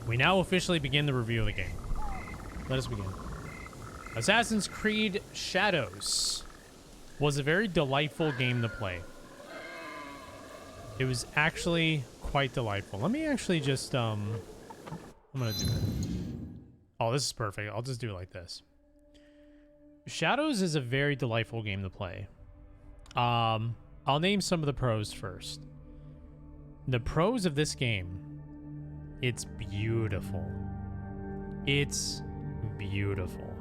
We now officially begin the review of the game. Let us begin. Assassin's Creed Shadows was a very delightful game to play. It was actually quite delightful. Let me actually just, I'm gonna do it. Oh, this is perfect. I'll just do it like this. Shadows is a very delightful game to play. I'll name some of the pros first. The pros of this game, it's beautiful. It's beautiful.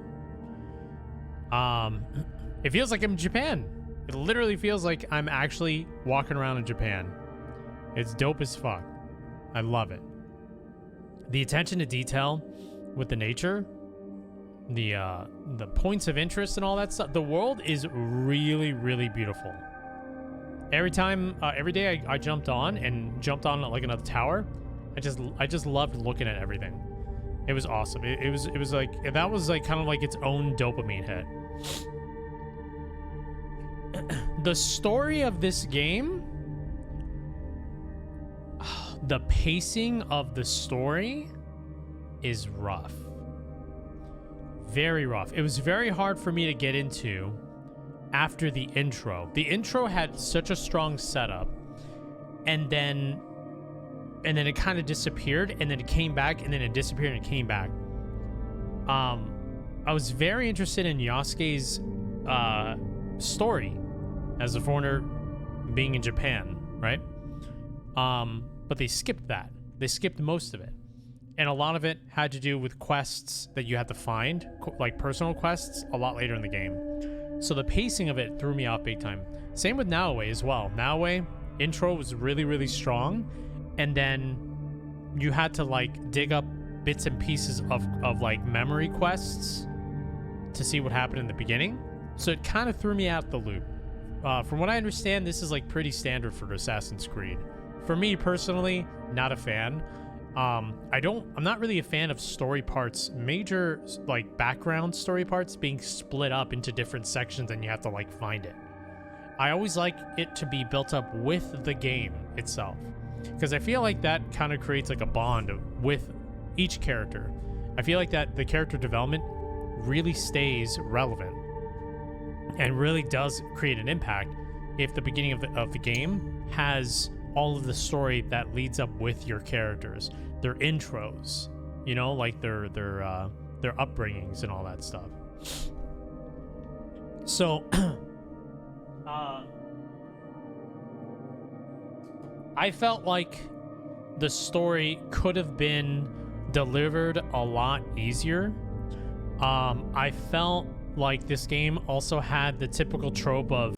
It feels like I'm in Japan. It literally feels like I'm actually walking around in Japan. It's dope as fuck. I love it. The attention to detail with the nature, the points of interest and all that stuff. The world is really, really beautiful. Every day I jumped on like another tower, I just loved looking at everything. It was awesome. It was like, that was like kind of like its own dopamine hit. The story of this game, the pacing of the story is rough. Very rough. It was very hard for me to get into after the intro. The intro had such a strong setup, and then it kind of disappeared, and then it came back, and then it disappeared and it came back. I was very interested in Yasuke's story as a foreigner being in Japan, right? But they skipped that. They skipped most of it. And a lot of it had to do with quests that you had to find, like personal quests, a lot later in the game. So the pacing of it threw me off big time. Same with Naoe as well. Naoe, intro was really, really strong. And then you had to like dig up bits and pieces of like memory quests to see what happened in the beginning. So it kind of threw me out the loop. From what I understand, this is like pretty standard for Assassin's Creed. For me personally, not a fan. I'm not really a fan of story parts, major like background story parts being split up into different sections and you have to like find it. I always like it to be built up with the game itself, because I feel like that kind of creates like a bond with each character. I feel like that the character development really stays relevant and really does create an impact if the beginning of the game has all of the story that leads up with your characters, their intros, you know, like their upbringings and all that stuff. So I felt like the story could have been delivered a lot easier. I felt like this game also had the typical trope of,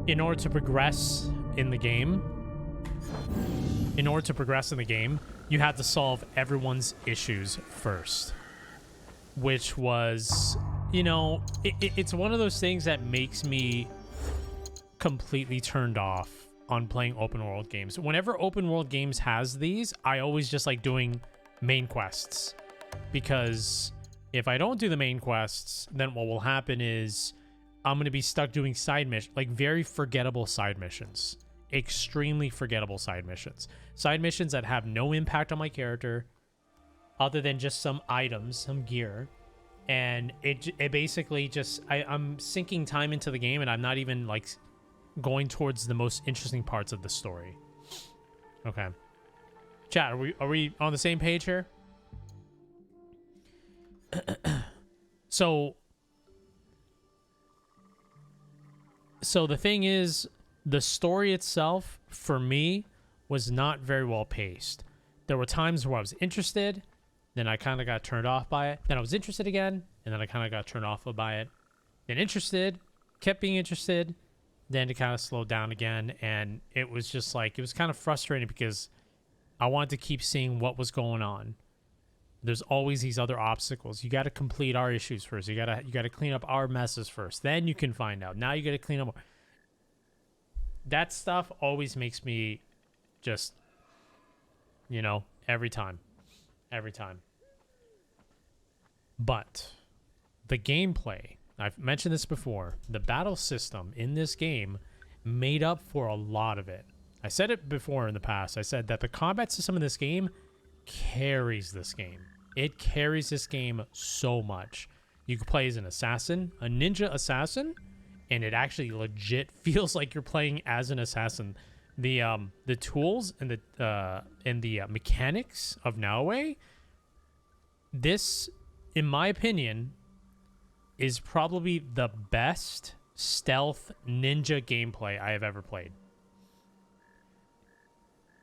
in order to progress in the game, you had to solve everyone's issues first. Which was, you know, it's one of those things that makes me completely turned off on playing open world games. Whenever open world games has these, I always just like doing main quests. Because if I don't do the main quests, then what will happen is I'm going to be stuck doing side missions, like very forgettable side missions. Extremely forgettable side missions. Side missions that have no impact on my character other than just some items, some gear. And it basically just, I'm sinking time into the game and I'm not even like going towards the most interesting parts of the story. Okay. Chat, are we on the same page here? So the thing is, the story itself, for me, was not very well paced. There were times where I was interested, then I kind of got turned off by it. Then I was interested again, and then I kind of got turned off by it. Then interested, kept being interested, then it kind of slowed down again, and it was just like, it was kind of frustrating because I wanted to keep seeing what was going on. There's always these other obstacles. You got to complete our issues first. You got to clean up our messes first. Then you can find out. Now you got to clean up. That stuff always makes me just, you know, every time. But the gameplay, I've mentioned this before, the battle system in this game made up for a lot of it. I said it before in the past. I said that the combat system in this game carries this game. It carries this game so much. You can play as an assassin, a ninja assassin, and it actually legit feels like you're playing as an assassin. The tools and the mechanics of Naoe, this, in my opinion, is probably the best stealth ninja gameplay I have ever played.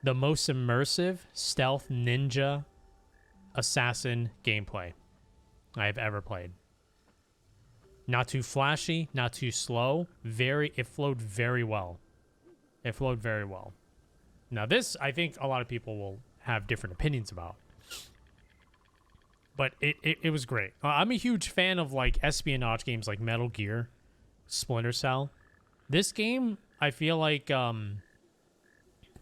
The most immersive stealth ninja assassin gameplay I have ever played. Not too flashy, not too slow. It flowed very well. It flowed very well. Now this, I think a lot of people will have different opinions about. But it was great. I'm a huge fan of like espionage games like Metal Gear, Splinter Cell. This game, I feel like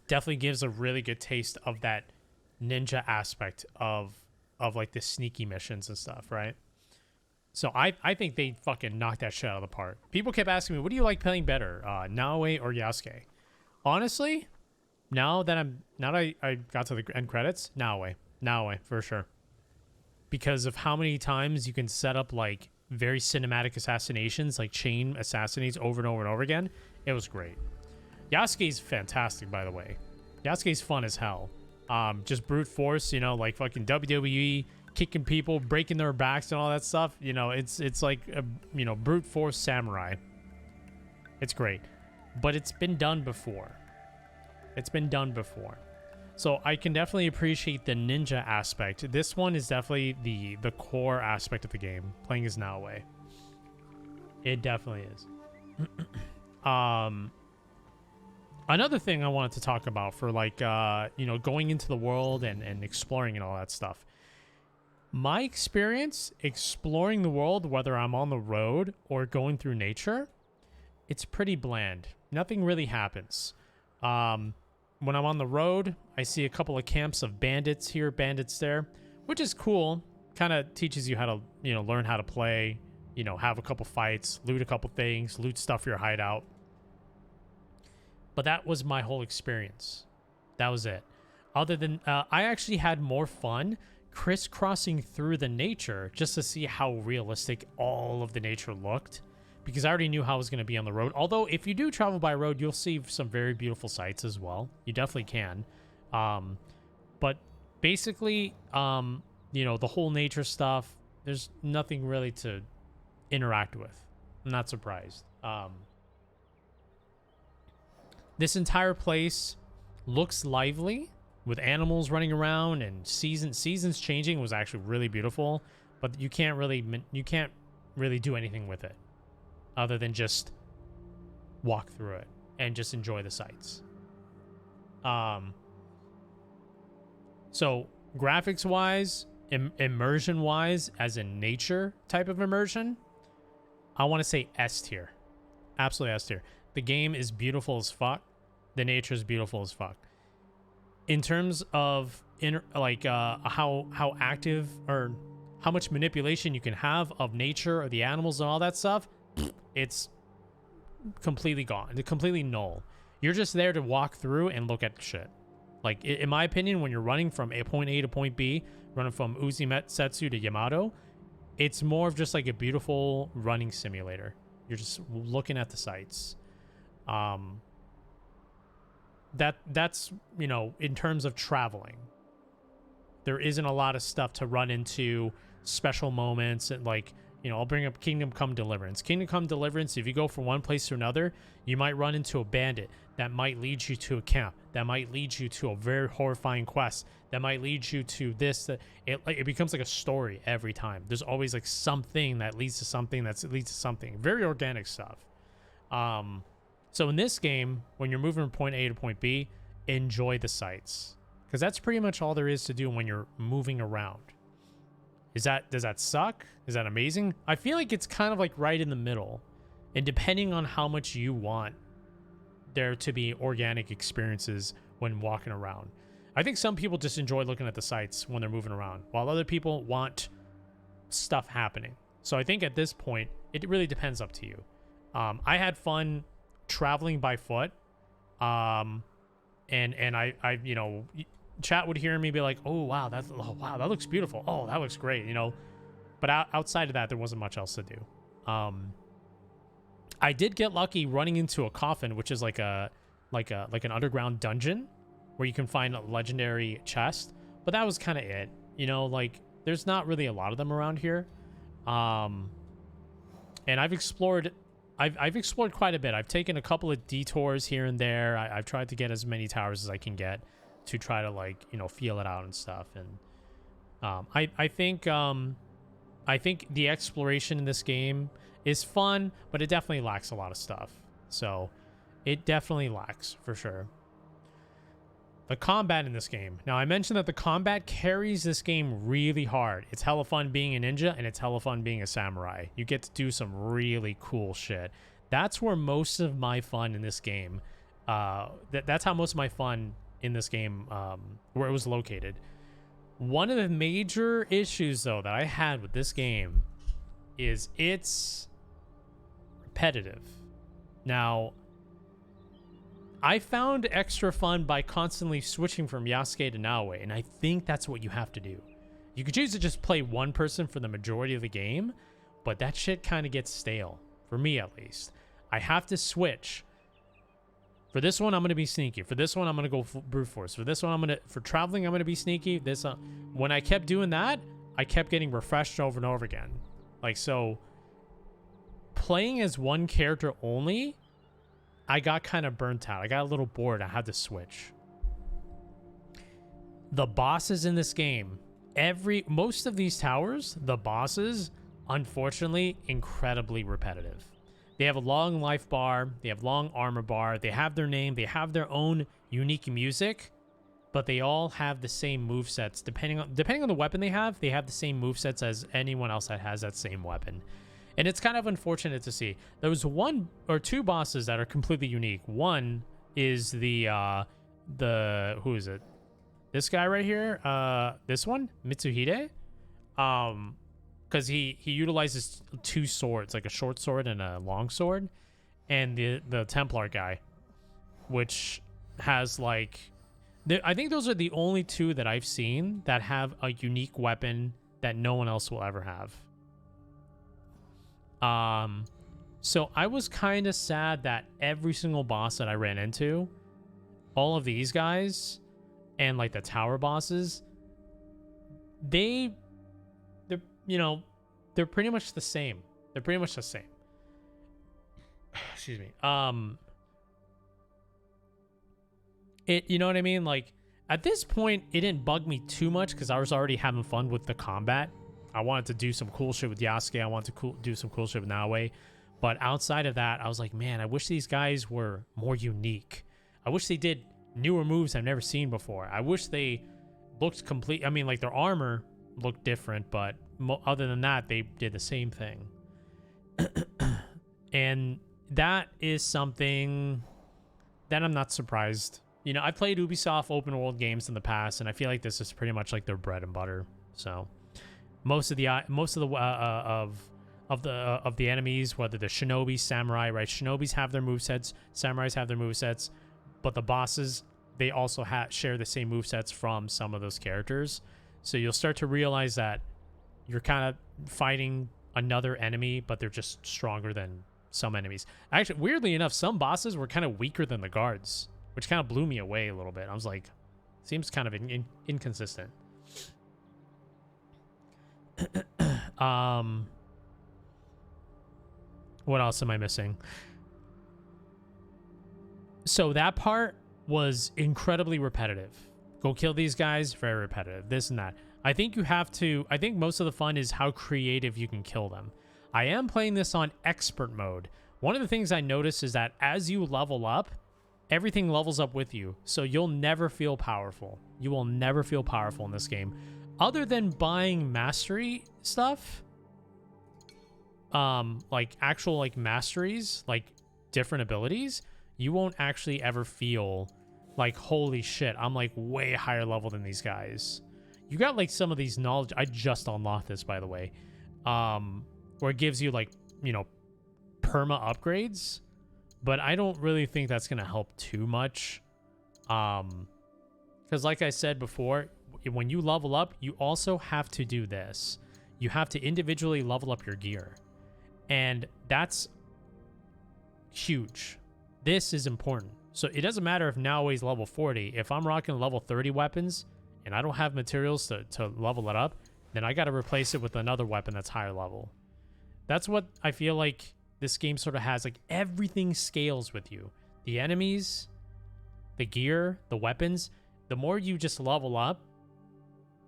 definitely gives a really good taste of that ninja aspect of like the sneaky missions and stuff, right? So I think they fucking knocked that shit out of the park. People kept asking me, what do you like playing better, Naoe or Yasuke? Honestly, now that I got to the end credits, Naoe for sure. Because of how many times you can set up like very cinematic assassinations, like chain assassinates over and over and over again. It was great. Yasuke's fantastic, by the way. Yasuke's fun as hell. Just brute force, you know, like fucking WWE, kicking people, breaking their backs and all that stuff. You know, it's like a, you know, brute force samurai. It's great. But it's been done before. It's been done before. So I can definitely appreciate the ninja aspect. This one is definitely the core aspect of the game, playing as Naoe. It definitely is. Another thing I wanted to talk about for like, you know, going into the world and exploring and all that stuff. My experience exploring the world, whether I'm on the road or going through nature, it's pretty bland. Nothing really happens. When I'm on the road, I see a couple of camps of bandits here, bandits there, which is cool. Kind of teaches you how to, you know, learn how to play, you know, have a couple fights, loot a couple things, loot stuff for your hideout. But that was my whole experience. That was it. Other than, I actually had more fun crisscrossing through the nature just to see how realistic all of the nature looked. Because I already knew how I was going to be on the road. Although, if you do travel by road, you'll see some very beautiful sights as well. You definitely can. But basically, you know, the whole nature stuff, there's nothing really to interact with. I'm not surprised. This entire place looks lively with animals running around and seasons changing. Was actually really beautiful, but you can't really do anything with it other than just walk through it and just enjoy the sights. So graphics wise, immersion wise, as in nature type of immersion, I want to say S tier. Absolutely S tier. The game is beautiful as fuck. The nature is beautiful as fuck. In terms of how active or how much manipulation you can have of nature or the animals and all that stuff, it's completely gone. It's completely null. You're just there to walk through and look at shit. Like, in my opinion, when you're running from point A to point B, running from Uzimetsu to Yamato, it's more of just like a beautiful running simulator. You're just looking at the sights. That's, you know, in terms of traveling. There isn't a lot of stuff to run into, special moments, and like, you know, I'll bring up Kingdom Come Deliverance. Kingdom Come Deliverance, if you go from one place to another, you might run into a bandit that might lead you to a camp, that might lead you to a very horrifying quest, that might lead you to this. It becomes like a story every time. There's always like something that leads to something that leads to something. Very organic stuff. So in this game, when you're moving from point A to point B, enjoy the sights, because that's pretty much all there is to do when you're moving around. Does that suck? Is that amazing? I feel like it's kind of like right in the middle, and depending on how much you want there to be organic experiences when walking around. I think some people just enjoy looking at the sights when they're moving around, while other people want stuff happening. So I think at this point, it really depends up to you. I had fun traveling by foot, and I you know, chat would hear me be like, oh wow, that looks beautiful. Oh, that looks great, you know. But outside of that, there wasn't much else to do. I did get lucky running into a coffin, which is like an underground dungeon where you can find a legendary chest. But that was kind of it, you know. Like, there's not really a lot of them around here. And I've explored quite a bit. I've taken a couple of detours here and there. I've tried to get as many towers as I can get to try to, like, you know, feel it out and stuff. And I think the exploration in this game is fun, but it definitely lacks a lot of stuff. So it definitely lacks, for sure. The combat in this game. Now, I mentioned that the combat carries this game really hard. It's hella fun being a ninja, and it's hella fun being a samurai. You get to do some really cool shit. That's where most of my fun in this game, that's how most of my fun in this game, where it was located. One of the major issues, though, that I had with this game is it's repetitive. Now, I found extra fun by constantly switching from Yasuke to Naoe, and I think that's what you have to do. You could choose to just play one person for the majority of the game, but that shit kind of gets stale, for me at least. I have to switch. For this one, I'm going to be sneaky. For this one, I'm going to go brute force. For this one, for traveling, I'm going to be sneaky. When I kept doing that, I kept getting refreshed over and over again. Like, so, playing as one character only, I got kind of burnt out. I got a little bored. I had to switch. The bosses in this game, most of these towers, the bosses, unfortunately, incredibly repetitive. They have a long life bar. They have long armor bar. They have their name. They have their own unique music, but they all have the same movesets. Depending on the weapon they have the same movesets as anyone else that has that same weapon. And it's kind of unfortunate to see. There was one or two bosses that are completely unique. One is who is it? This guy right here. This one, Mitsuhide. Because he utilizes two swords, like a short sword and a long sword, and the Templar guy, which has like, I think those are the only two that I've seen that have a unique weapon that no one else will ever have. So I was kind of sad that every single boss that I ran into, all of these guys, and like the tower bosses, they're pretty much the same. They're pretty much the same. Excuse me. You know what I mean? Like, at this point, it didn't bug me too much because I was already having fun with the combat. I wanted to do some cool shit with Yasuke. I wanted to do some cool shit with Naoe. But outside of that, I was like, man, I wish these guys were more unique. I wish they did newer moves I've never seen before. I wish they looked complete. I mean, like, their armor looked different, but other than that, they did the same thing. And that is something that I'm not surprised. You know, I played Ubisoft open world games in the past, and I feel like this is pretty much like their bread and butter. So most of the enemies, whether they're shinobi, samurai, right? Shinobis have their movesets, samurais have their movesets, but the bosses, they also share the same movesets from some of those characters. So you'll start to realize that you're kind of fighting another enemy, but they're just stronger than some enemies. Actually, weirdly enough, some bosses were kind of weaker than the guards, which kind of blew me away a little bit. I was like, seems kind of inconsistent. What else am I missing? So that part was incredibly repetitive. Go kill these guys, very repetitive. This and that. I think most of the fun is how creative you can kill them. I am playing this on expert mode. One of the things I noticed is that as you level up, everything levels up with you. So you'll never feel powerful. You will never feel powerful in this game. Other than buying mastery stuff, like actual like masteries, like different abilities, you won't actually ever feel like, holy shit, I'm like way higher level than these guys. You got like some of these knowledge. I just unlocked this, by the way, where it gives you like, you know, perma upgrades, but I don't really think that's gonna help too much. Because like I said before, when you level up, you also have to do this. You have to individually level up your gear. And that's huge. This is important. So it doesn't matter if now he's level 40. If I'm rocking level 30 weapons and I don't have materials to level it up, then I got to replace it with another weapon that's higher level. That's what I feel like this game sort of has. Like, everything scales with you. The enemies, the gear, the weapons. The more you just level up,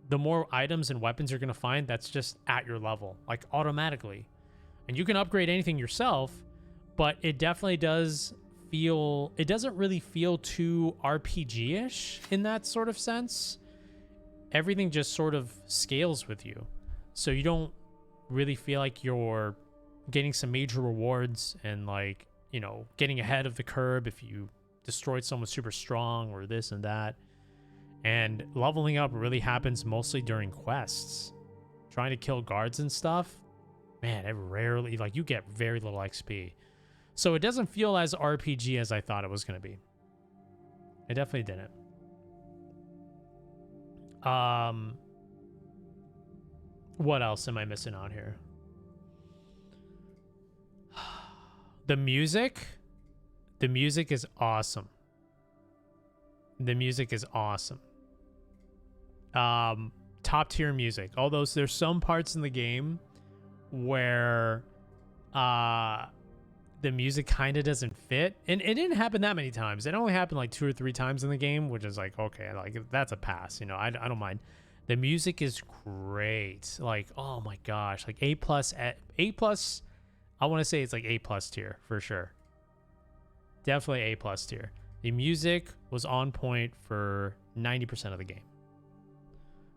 the more items and weapons you're going to find that's just at your level, like automatically. And you can upgrade anything yourself, but it definitely does feel, it doesn't really feel too RPG-ish in that sort of sense. Everything just sort of scales with you. So you don't really feel like you're getting some major rewards and, like, you know, getting ahead of the curve if you destroyed someone super strong or this and that. And leveling up really happens mostly during quests. Trying to kill guards and stuff, man, it rarely, like, you get very little XP. So it doesn't feel as RPG as I thought it was going to be. It definitely didn't. What else am I missing on here? The music. The music is awesome. The music is awesome. Top tier music. Although there's some parts in the game where the music kind of doesn't fit, and it didn't happen that many times. It only happened like 2 or 3 times in the game, which is like, okay, like, that's a pass, you know. I don't mind. The music is great. Like, oh my gosh, like A plus. I want to say it's like A+ tier for sure. Definitely A+ tier. The music was on point for 90% of the game.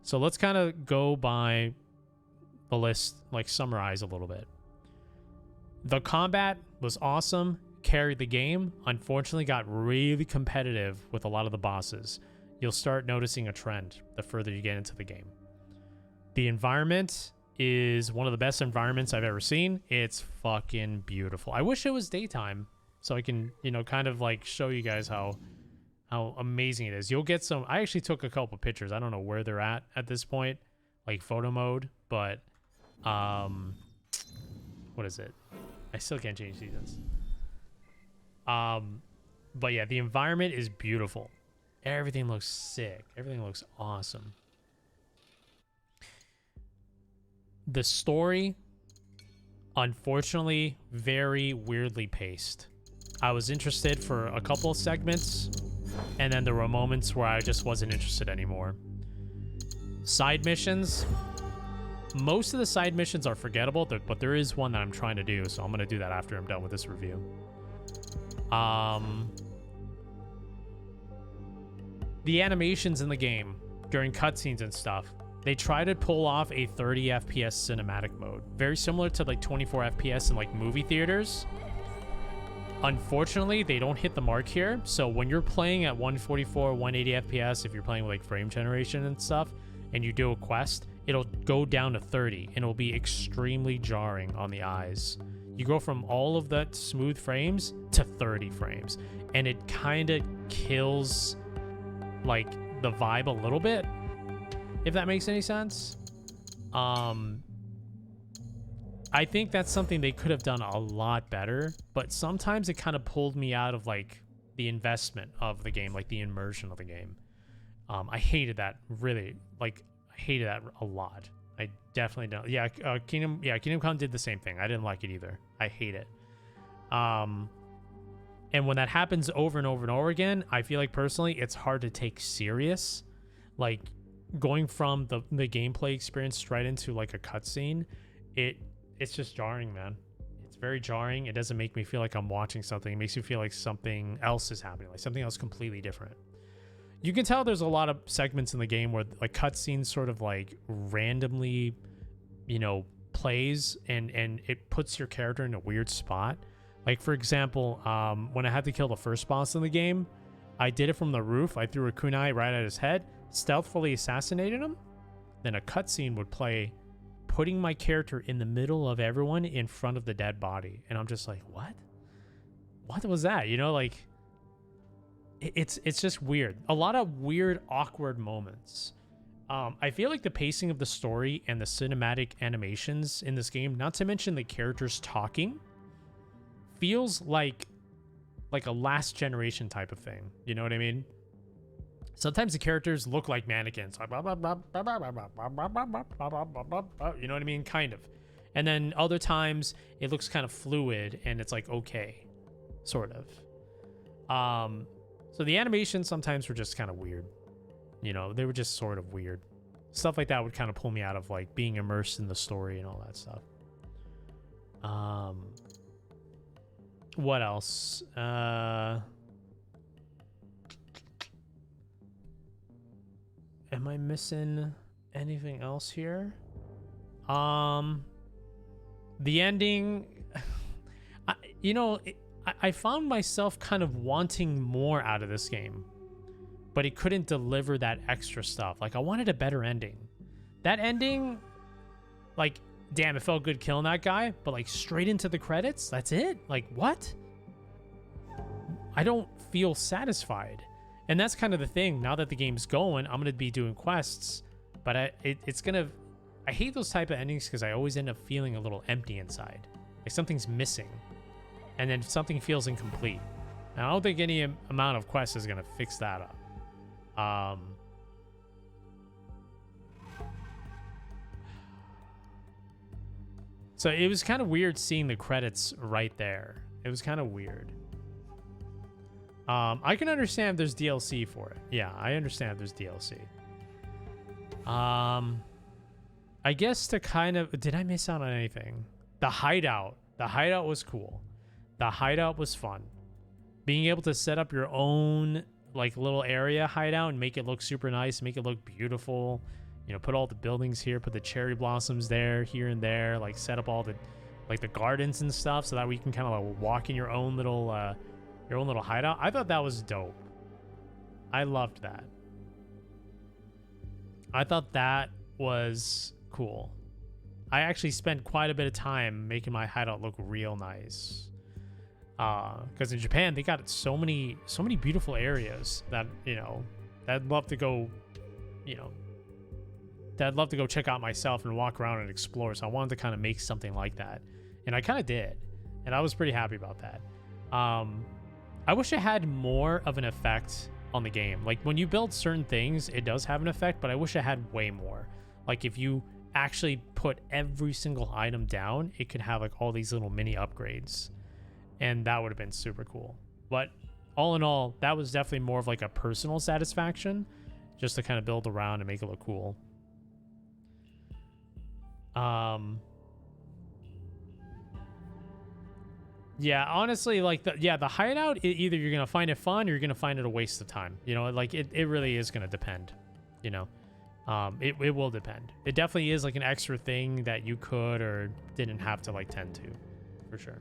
So let's kind of go by the list, like summarize a little bit. The combat was awesome, carried the game. Unfortunately, got really competitive with a lot of the bosses. You'll start noticing a trend the further you get into the game. The environment is one of the best environments I've ever seen. It's fucking beautiful. I wish it was daytime so I can, you know, kind of like show you guys how amazing it is. You'll get some. I actually took a couple pictures. I don't know where they're at this point, like photo mode, but what is it? I still can't change seasons. But yeah, the environment is beautiful. Everything looks sick. Everything looks awesome. The story, unfortunately, very weirdly paced. I was interested for a couple of segments, and then there were moments where I just wasn't interested anymore. Side missions. Most of the side missions are forgettable, but there is one that I'm trying to do, so I'm going to do that after I'm done with this review. The animations in the game during cutscenes and stuff, they try to pull off a 30 FPS cinematic mode. Very similar to like 24 FPS in like movie theaters. Unfortunately, they don't hit the mark here. So when you're playing at 144, 180 FPS, if you're playing with like frame generation and stuff, and you do a quest, it'll go down to 30 and it'll be extremely jarring on the eyes. You go from all of that smooth frames to 30 frames, and it kind of kills like the vibe a little bit, if that makes any sense. I think that's something they could have done a lot better, but sometimes it kind of pulled me out of like the investment of the game, like the immersion of the game. I hated that, really. Like, I hated that a lot. I definitely don't. Yeah, Kingdom Come did the same thing. I didn't like it either. I hate it. And when that happens over and over and over again, I feel like personally it's hard to take serious. Like, going from the gameplay experience straight into like a cutscene, it's just jarring, man. It's very jarring. It doesn't make me feel like I'm watching something. It makes me feel like something else is happening, like something else completely different. You can tell there's a lot of segments in the game where like cutscenes sort of like randomly, you know, plays and it puts your character in a weird spot. Like, for example, when I had to kill the first boss in the game, I did it from the roof. I threw a kunai right at his head, stealthily assassinated him. Then a cutscene would play, putting my character in the middle of everyone in front of the dead body. And I'm just like, what? What was that? You know, like, it's just weird. A lot of weird, awkward moments. I feel like the pacing of the story and the cinematic animations in this game, not to mention the characters talking, feels like a last generation type of thing. You know what I mean? Sometimes the characters look like mannequins. You know what I mean? Kind of. And then other times it looks kind of fluid and it's like okay, sort of. So the animations sometimes were just kind of weird. You know, they were just sort of weird. Stuff like that would kind of pull me out of like being immersed in the story and all that stuff. What else? Am I missing anything else here? The ending, I found myself kind of wanting more out of this game, but it couldn't deliver that extra stuff. Like, I wanted a better ending. That ending, like, damn, it felt good killing that guy, but like straight into the credits, that's it? Like, what? I don't feel satisfied. And that's kind of the thing. Now that the game's going, I'm going to be doing quests, but I hate those type of endings because I always end up feeling a little empty inside. Like something's missing, and then something feels incomplete. And I don't think any amount of quests is going to fix that up. So it was kind of weird seeing the credits right there. It was kind of weird. I can understand if there's DLC for it. Yeah, I understand if there's DLC. I guess to kind of... Did I miss out on anything? The Hideout. The Hideout was cool. The Hideout was fun. Being able to set up your own like little area hideout and make it look super nice, make it look beautiful. You know, put all the buildings here, put the cherry blossoms there, here and there, like set up all the like the gardens and stuff so that we can kind of like walk in your own little hideout. I thought that was dope. I loved that. I thought that was cool. I actually spent quite a bit of time making my hideout look real nice. Because in Japan they got so many beautiful areas that, you know, that I'd love to go check out myself and walk around and explore. So I wanted to kind of make something like that, and I kind of did, and I was pretty happy about that. I wish it had more of an effect on the game. Like when you build certain things, it does have an effect, but I wish it had way more. Like if you actually put every single item down, it could have like all these little mini upgrades, and that would have been super cool. But all in all, that was definitely more of like a personal satisfaction, just to kind of build around and make it look cool. Yeah, honestly, like the hideout, either you're gonna find it fun or you're gonna find it a waste of time. You know, like it really is gonna depend. You know, it will depend. It definitely is like an extra thing that you could or didn't have to like tend to, for sure.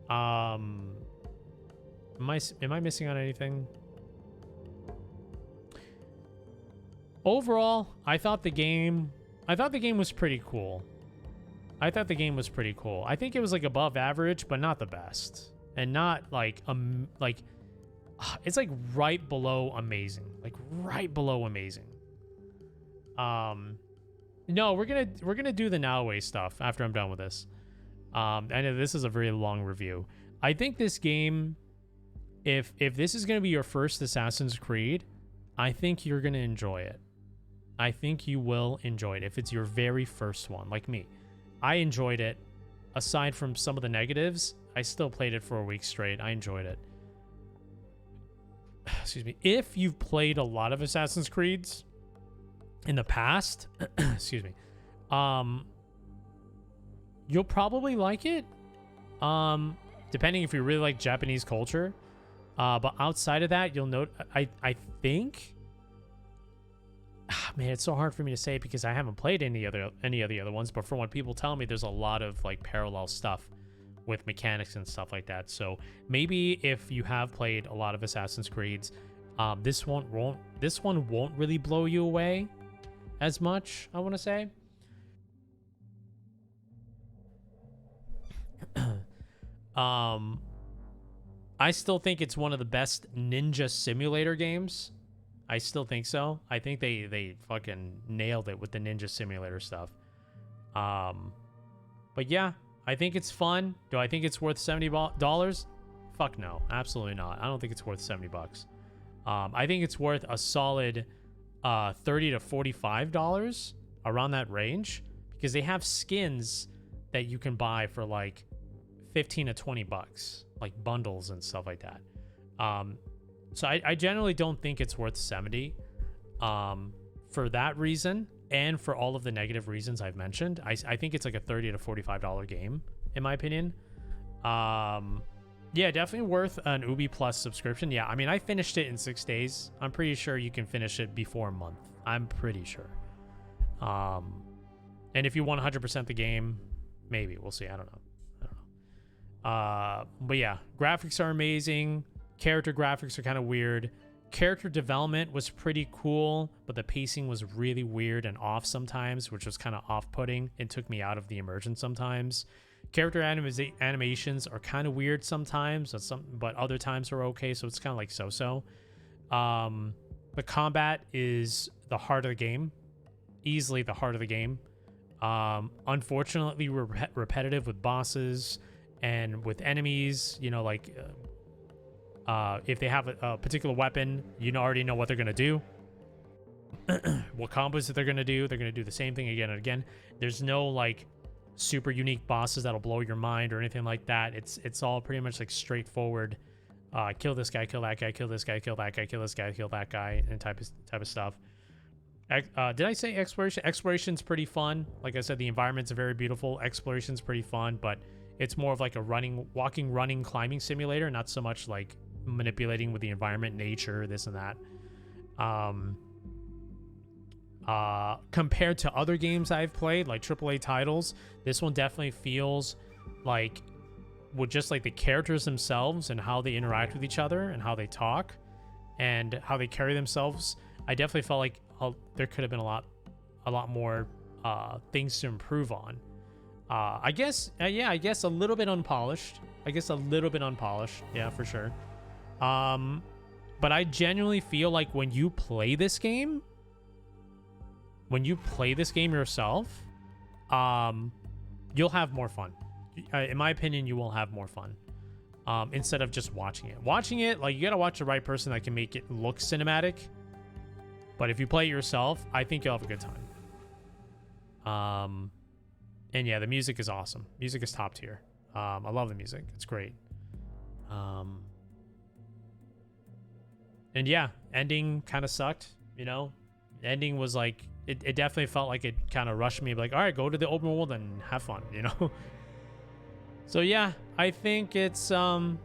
Am I missing on anything? Overall, I thought the game was pretty cool. I think it was like above average, but not the best, and not like it's like right below amazing, No, we're gonna do the Noway stuff after I'm done with this. I know this is a very long review. I think this game, if this is gonna be your first Assassin's Creed, I think you're gonna enjoy it. I think you will enjoy it if it's your very first one, like me. I enjoyed it. Aside from some of the negatives, I still played it for a week straight. I enjoyed it. Excuse me. If you've played a lot of Assassin's Creeds in the past, excuse me, you'll probably like it. Depending if you really like Japanese culture. But outside of that, you'll note, I think... Man, it's so hard for me to say because I haven't played any of the other ones, but from what people tell me, there's a lot of like parallel stuff with mechanics and stuff like that. So maybe if you have played a lot of Assassin's Creeds, this one won't really blow you away as much, I want to say. I still think it's one of the best ninja simulator games. I still think so. I think they fucking nailed it with the ninja simulator stuff. But yeah, I think it's fun. Do I think it's worth $70? Fuck no, absolutely not. I don't think it's worth $70. I think it's worth a solid $30 to $45, around that range, because they have skins that you can buy for like 15 to 20 bucks, like bundles and stuff like that. So I generally don't think it's worth 70 for that reason, and for all of the negative reasons I've mentioned. I think it's like a $30 to $45 game, in my opinion. Yeah, definitely worth an Ubi Plus subscription. Yeah, I mean, I finished it in 6 days. I'm pretty sure you can finish it before a month. I'm pretty sure. And if you want 100% the game, maybe. We'll see. I don't know. But yeah, graphics are amazing. Character graphics are kind of weird. Character development was pretty cool, but the pacing was really weird and off sometimes, which was kind of off-putting. It took me out of the immersion sometimes. Character animations are kind of weird sometimes, but other times are okay, so it's kind of like so-so. The combat is the heart of the game. Easily the heart of the game. Unfortunately, we're repetitive with bosses and with enemies. You know, like if they have a particular weapon, you already know what they're gonna do. What combos that they're gonna do. They're gonna do the same thing again and again. There's no like super unique bosses that'll blow your mind or anything like that. It's all pretty much like straightforward. Kill this guy, kill that guy, kill this guy, kill that guy, kill this guy, kill that guy, and type of stuff. Did I say exploration? Exploration's pretty fun. Like I said, the environments are very beautiful. Exploration's pretty fun, but it's more of like a walking, running, climbing simulator, not so much like manipulating with the environment, nature, this and that. Compared to other games I've played, like AAA titles, this one definitely feels like, with just like the characters themselves and how they interact with each other and how they talk and how they carry themselves, I definitely felt like there could have been a lot more things to improve on. I guess a little bit unpolished. Yeah, for sure. But I genuinely feel like when you play this game yourself, you'll have more fun. In my opinion, you will have more fun instead of just watching it. Watching it, like, you gotta watch the right person that can make it look cinematic. But if you play it yourself, I think you'll have a good time. And yeah, the music is awesome. Music is top tier. I love the music. It's great. And yeah, ending kind of sucked, you know? Ending was like, it definitely felt like it kind of rushed me. Like, all right, go to the open world and have fun, you know? So yeah, I think it's, I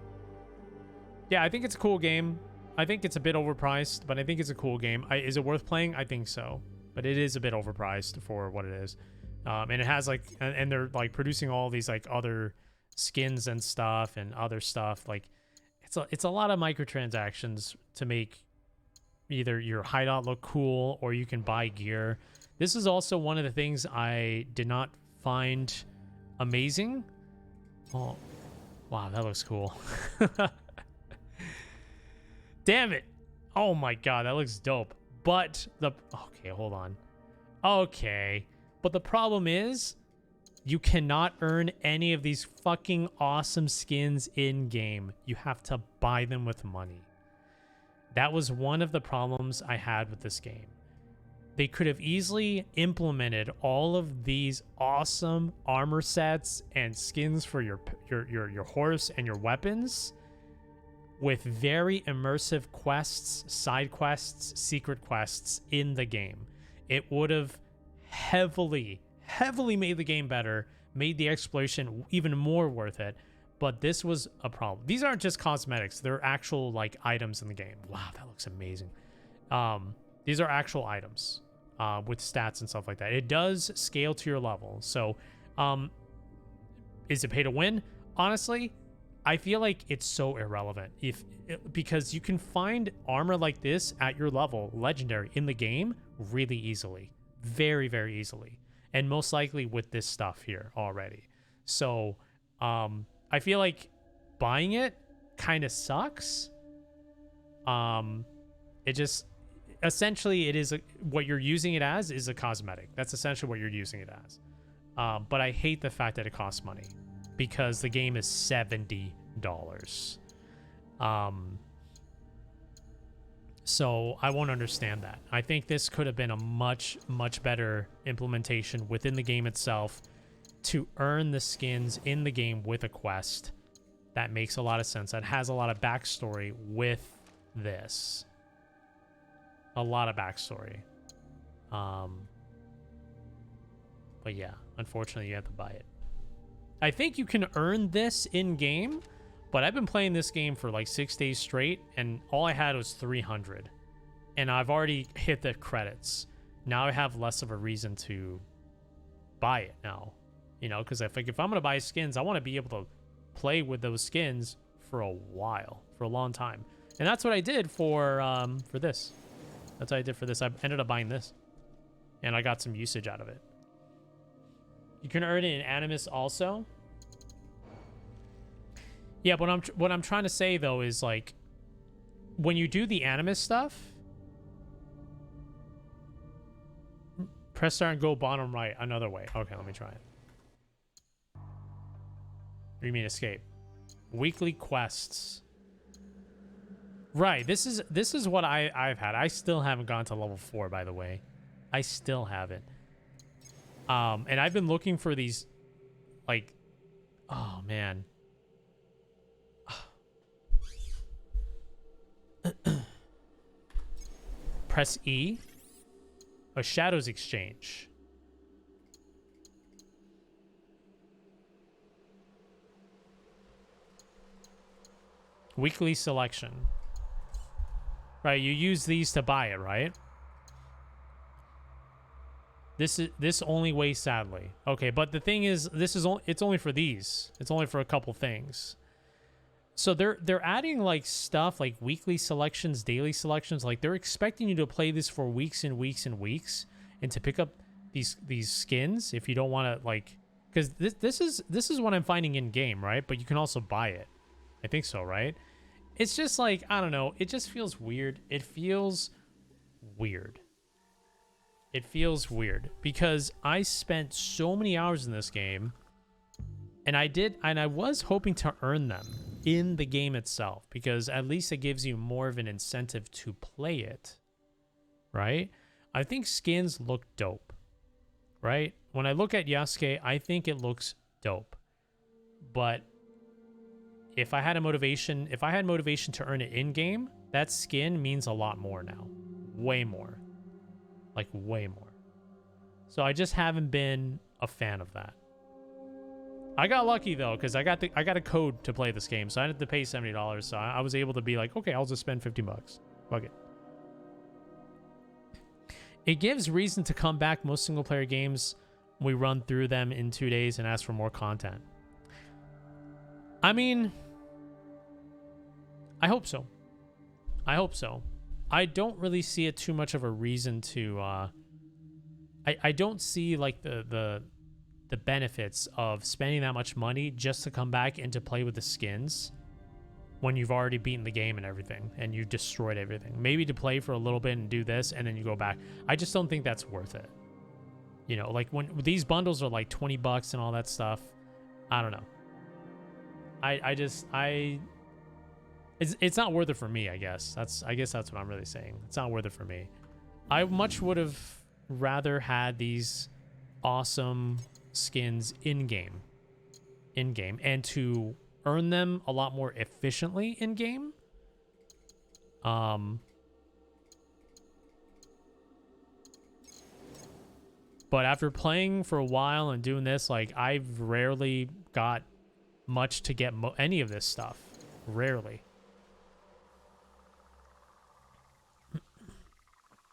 think it's a cool game. I think it's a bit overpriced, but I think it's a cool game. Is it worth playing? I think so. But it is a bit overpriced for what it is. And it has like, and they're like producing all these like other skins and stuff and other stuff. Like, it's a lot of microtransactions to make either your hideout look cool or you can buy gear. This is also one of the things I did not find amazing. Oh, wow, that looks cool. Damn it. Oh my god, that looks dope. But okay, hold on. Okay. But the problem is, you cannot earn any of these fucking awesome skins in-game. You have to buy them with money. That was one of the problems I had with this game. They could have easily implemented all of these awesome armor sets and skins for your horse and your weapons with very immersive quests, side quests, secret quests in the game. It would have heavily made the game better, made the exploration even more worth it. But this was a problem. These aren't just cosmetics. They're actual like items in the game. Wow, that looks amazing. These are actual items with stats and stuff like that. It does scale to your level. So is it pay to win? Honestly, I feel like it's so irrelevant because you can find armor like this at your level, legendary, in the game really easily. Very, very easily. And most likely with this stuff here already. So I feel like buying it kind of sucks. It just essentially it is what you're using it as is a cosmetic. That's essentially what you're using it as. But I hate the fact that it costs money because the game is $70. So I won't understand that. I think this could have been a much better implementation within the game itself to earn the skins in the game with a quest. That makes a lot of sense. That has a lot of backstory with this. A lot of backstory. But yeah, unfortunately you have to buy it. I think you can earn this in game, but I've been playing this game for like 6 days straight and all I had was 300 and I've already hit the credits. Now I have less of a reason to buy it now, you know, because if I'm going to buy skins, I want to be able to play with those skins for a while, for a long time. And that's what I did for this. That's what I did for this. I ended up buying this and I got some usage out of it. You can earn it in Animus also. Yeah, but what I'm trying to say though is like when you do the Animus stuff, press start and go bottom right another way. Okay, let me try it. What do you mean escape? Weekly quests. Right, this is what I've had. I still haven't gone to level 4, by the way. I still haven't. And I've been looking for these, like, oh man. Press E. A Shadows Exchange. Weekly selection. Right, you use these to buy it, right? This only way, sadly. Okay, but the thing is, it's only for these. It's only for a couple things. So they're adding like stuff like weekly selections, daily selections. Like they're expecting you to play this for weeks and weeks and weeks, and to pick up these skins if you don't want to like, because this is what I'm finding in game, right? But you can also buy it. I think so, right? It's just like, I don't know. It just feels weird. It feels weird. It feels weird because I spent so many hours in this game and I was hoping to earn them in the game itself because at least it gives you more of an incentive to play it, right? I think skins look dope, right? When I look at Yasuke, I think it looks dope. But if I had motivation to earn it in game, that skin means a lot more now. Way more. Like way more. So I just haven't been a fan of that. I got lucky though, because I got a code to play this game, so I didn't have to pay $70. So I was able to be like, okay, I'll just spend 50 bucks. Fuck it. It gives reason to come back. Most single player games, we run through them in 2 days and ask for more content. I mean, I hope so. I hope so. I don't really see it too much of a reason to I don't see like the benefits of spending that much money just to come back and to play with the skins when you've already beaten the game and everything and you destroyed everything. Maybe to play for a little bit and do this and then you go back. I just don't think that's worth it. You know, like when these bundles are like 20 bucks and all that stuff, I don't know. It's not worth it for me, I guess. I guess that's what I'm really saying. It's not worth it for me. I much would have rather had these awesome skins in-game, and to earn them a lot more efficiently in-game. But after playing for a while and doing this, like, I've rarely got much to get any of this stuff. Rarely.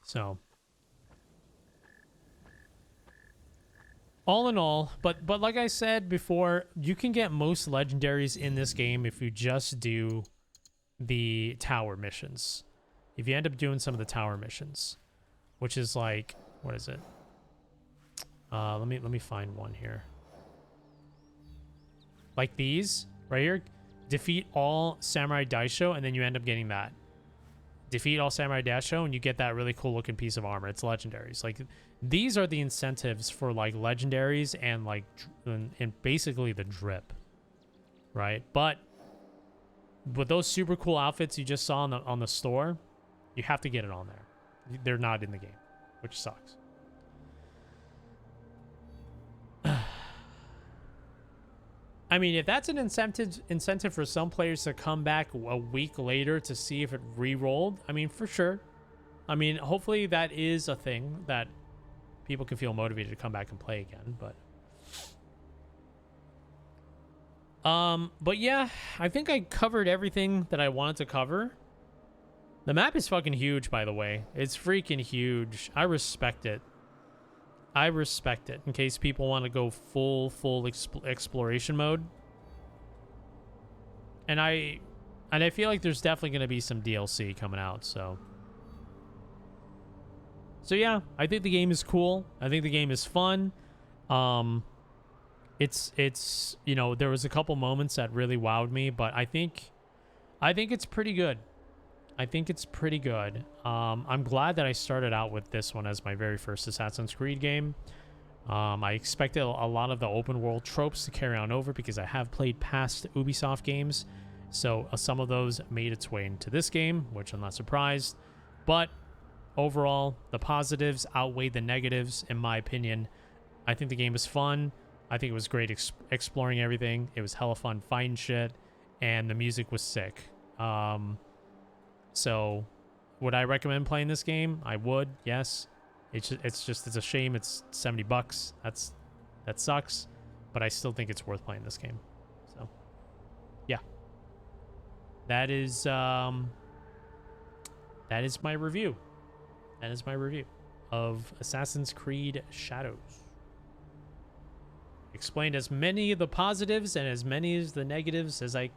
So, all in all, but like I said before, you can get most legendaries in this game if you just do the tower missions. If you end up doing some of the tower missions, which is like, what is it? Let me find one here. Like these right here, defeat all Samurai Daisho, and then you end up getting that. Defeat all Samurai Daisho, and you get that really cool looking piece of armor. It's legendaries. Like, these are the incentives for like legendaries and like and basically the drip, right? But with those super cool outfits you just saw on the store, you have to get it on there. They're not in the game, which sucks. I mean, if that's an incentive for some players to come back a week later to see if it re-rolled, I mean, for sure. I mean, hopefully that is a thing that people can feel motivated to come back and play again, but yeah, I think I covered everything that I wanted to cover. The map is fucking huge, by the way. It's freaking huge. I respect it. I respect it, in case people want to go full exploration mode. And I feel like there's definitely going to be some DLC coming out, so yeah, I think the game is cool. I think the game is fun. It's you know, there was a couple moments that really wowed me, but I think it's pretty good. I think it's pretty good. I'm glad that I started out with this one as my very first Assassin's Creed game. I expected a lot of the open world tropes to carry on over because I have played past Ubisoft games. So some of those made its way into this game, which I'm not surprised. But overall, the positives outweigh the negatives, in my opinion. I think the game was fun. I think it was great exploring everything. It was hella fun fighting shit. And the music was sick. So, would I recommend playing this game? I would, yes. It's a shame it's $70. That sucks, but I still think it's worth playing this game. So, yeah. That is my review. That is my review of Assassin's Creed Shadows. Explained as many of the positives and as many of the negatives as I